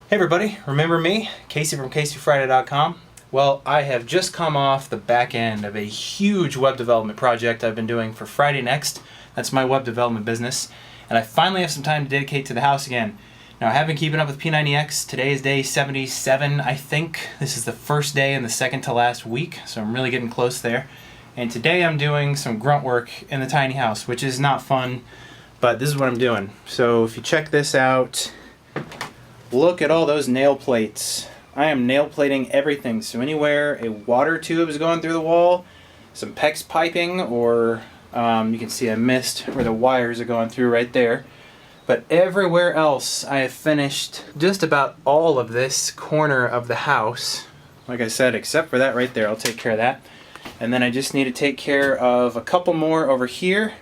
Hey everybody, remember me? Casey from CaseyFriday.com. Well, I have just come off the back end of a huge web development project I've been doing for Friday Next. That's my web development business. And I finally have some time to dedicate to the house again. Now, I have been keeping up with P90X. Today is day 77, I think. This is the first day in the second to last week, so I'm really getting close there. And today I'm doing some grunt work in the tiny house, which is not fun, but this is what I'm doing. So if you check this out, look at all those nail plates. I am nail plating everything. So anywhere a water tube is going through the wall, some PEX piping, or you can see I missed where the wires are going through right there. But everywhere else I have finished just about all of this corner of the house. Like I said, except for that right there, I'll take care of that. And then I just need to take care of a couple more over here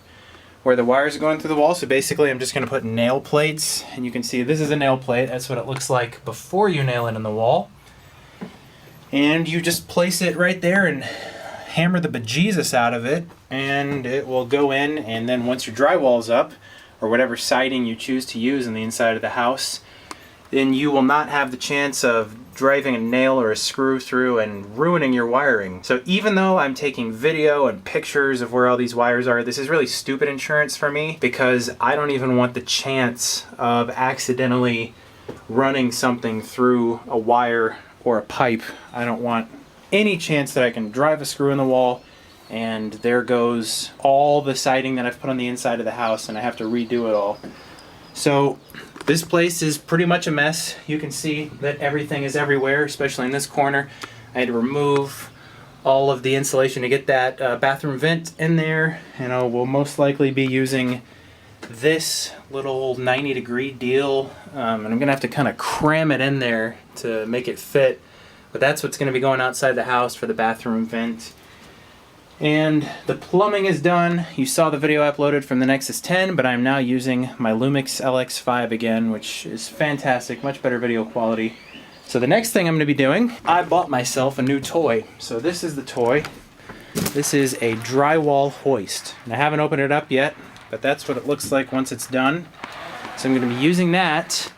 where the wires are going through the wall. So basically I'm just going to put nail plates, and you can see this is a nail plate. That's what it looks like before you nail it in the wall. And you just place it right there and hammer the bejesus out of it, and it will go in. And then once your drywall is up, or whatever siding you choose to use in the inside of the house, then you will not have the chance of driving a nail or a screw through and ruining your wiring. So even though I'm taking video and pictures of where all these wires are, this is really stupid insurance for me, because I don't even want the chance of accidentally running something through a wire or a pipe. I don't want any chance that I can drive a screw in the wall and there goes all the siding that I've put on the inside of the house and I have to redo it all. So this place is pretty much a mess. You can see that everything is everywhere, especially in this corner. I had to remove all of the insulation to get that bathroom vent in there, and I will most likely be using this little 90-degree deal, and I'm gonna have to kind of cram it in there to make it fit, but that's what's gonna be going outside the house for the bathroom vent. And the plumbing is done. You saw the video I uploaded from the Nexus 10, but I'm now using my Lumix LX5 again, which is fantastic, much better video quality. So the next thing I'm going to be doing, I bought myself a new toy. So this is the toy. This is a drywall hoist. And I haven't opened it up yet, but that's what it looks like once it's done. So I'm going to be using that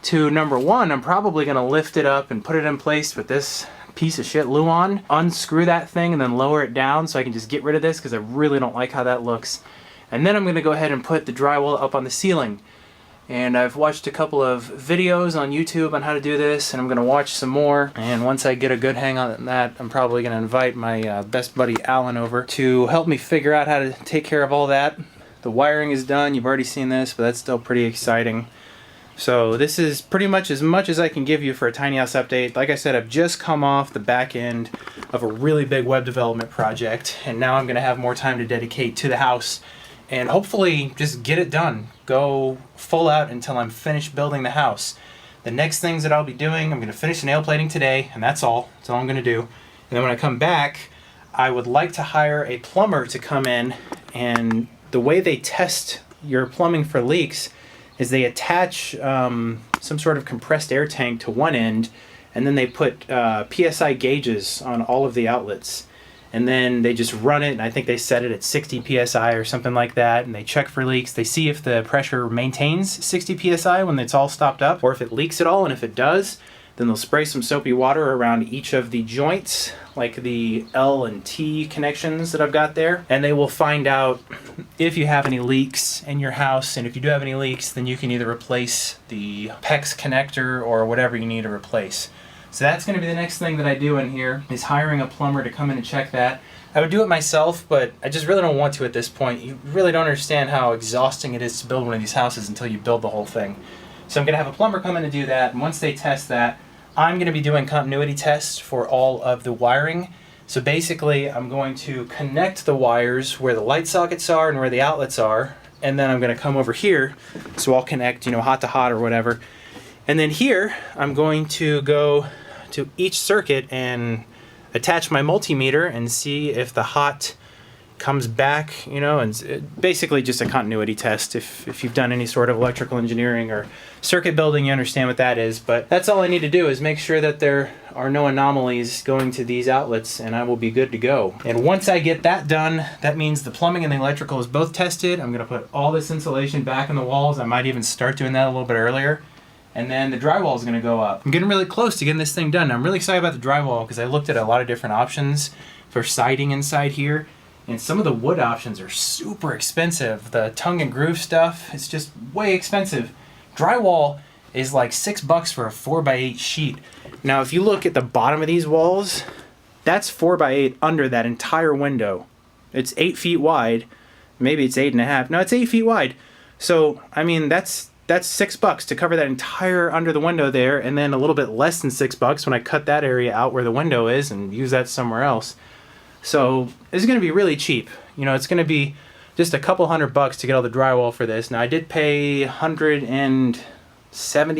to, number one, I'm probably going to lift it up and put it in place with this piece of shit Luan, unscrew that thing and then lower it down so I can just get rid of this because I really don't like how that looks. And then I'm going to go ahead and put the drywall up on the ceiling. And I've watched a couple of videos on YouTube on how to do this, and I'm going to watch some more. And once I get a good hang on that, I'm probably going to invite my best buddy Alan over to help me figure out how to take care of all that. The wiring is done. You've already seen this, but that's still pretty exciting. So this is pretty much as I can give you for a tiny house update. Like I said, I've just come off the back end of a really big web development project, and now I'm going to have more time to dedicate to the house and hopefully just get it done. Go full out until I'm finished building the house. The next things that I'll be doing, I'm going to finish the nail plating today, and that's all. That's all I'm going to do. And then when I come back, I would like to hire a plumber to come in, and the way they test your plumbing for leaks is they attach some sort of compressed air tank to one end, and then they put PSI gauges on all of the outlets. And then they just run it, and I think they set it at 60 PSI or something like that, and they check for leaks. They see if the pressure maintains 60 PSI when it's all stopped up, or if it leaks at all, and if it does, then they'll spray some soapy water around each of the joints, like the L and T connections that I've got there, and they will find out if you have any leaks in your house. And if you do have any leaks, then you can either replace the PEX connector or whatever you need to replace. So that's going to be the next thing that I do in here, is hiring a plumber to come in and check that. I would do it myself, but I just really don't want to at this point. You really don't understand how exhausting it is to build one of these houses until you build the whole thing. So I'm going to have a plumber come in and do that, and once they test that, I'm going to be doing continuity tests for all of the wiring. So basically, I'm going to connect the wires where the light sockets are and where the outlets are, and then I'm going to come over here, so I'll connect, hot to hot or whatever. And then here, I'm going to go to each circuit and attach my multimeter and see if the hot comes back, and basically just a continuity test. If you've done any sort of electrical engineering or circuit building, you understand what that is. But that's all I need to do, is make sure that there are no anomalies going to these outlets, and I will be good to go. And once I get that done, that means the plumbing and the electrical is both tested. I'm going to put all this insulation back in the walls. I might even start doing that a little bit earlier. and then the drywall is going to go up. I'm getting really close to getting this thing done. I'm really excited about the drywall because I looked at a lot of different options for siding inside here, and some of the wood options are super expensive. The tongue and groove stuff, it's just way expensive. Drywall is like $6 for a 4x8 sheet. Now if you look at the bottom of these walls, that's 4x8 under that entire window. It's 8 feet wide. Maybe it's 8.5. No, it's 8 feet wide. So I mean that's $6 to cover that entire under the window there, and then a little bit less than $6 when I cut that area out where the window is and use that somewhere else. So it's going to be really cheap. You know, it's going to be just a couple $100 to get all the drywall for this. Now I did pay $170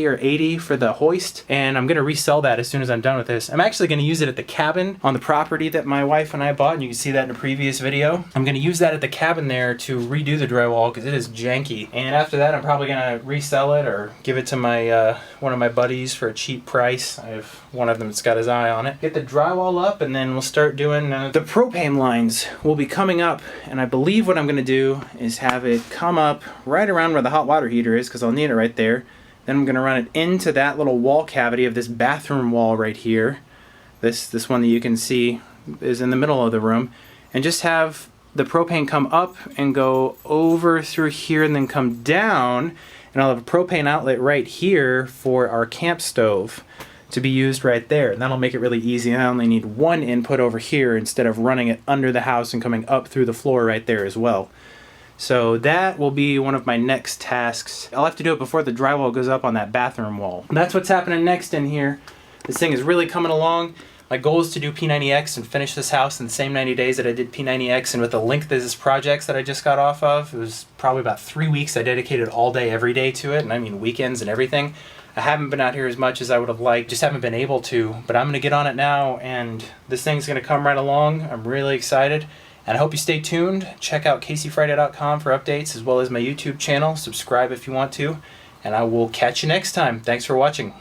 or $80 for the hoist, and I'm going to resell that as soon as I'm done with this. I'm actually going to use it at the cabin on the property that my wife and I bought, and you can see that in a previous video. I'm going to use that at the cabin there to redo the drywall because it is janky. And after that, I'm probably going to resell it or give it to my one of my buddies for a cheap price. I have one of them that's got his eye on it. Get the drywall up, and then we'll start doing the propane lines will be coming up, and I believe what I'm going to do is have it come up right around where the hot water heater is because I'll need it right there. Then I'm going to run it into that little wall cavity of this bathroom wall right here. This one that you can see is in the middle of the room. And just have the propane come up and go over through here and then come down. And I'll have a propane outlet right here for our camp stove to be used right there. And that'll make it really easy. I only need one input over here instead of running it under the house and coming up through the floor right there as well. So that will be one of my next tasks. I'll have to do it before the drywall goes up on that bathroom wall. That's what's happening next in here. This thing is really coming along. My goal is to do P90X and finish this house in the same 90 days that I did P90X, and with the length of this projects that I just got off of, it was probably about 3 weeks I dedicated all day, every day to it, and I mean weekends and everything. I haven't been out here as much as I would have liked, just haven't been able to, but I'm gonna get on it now, and this thing's gonna come right along. I'm really excited. And I hope you stay tuned. Check out CaseyFriday.com for updates, as well as my YouTube channel. Subscribe if you want to. And I will catch you next time. Thanks for watching.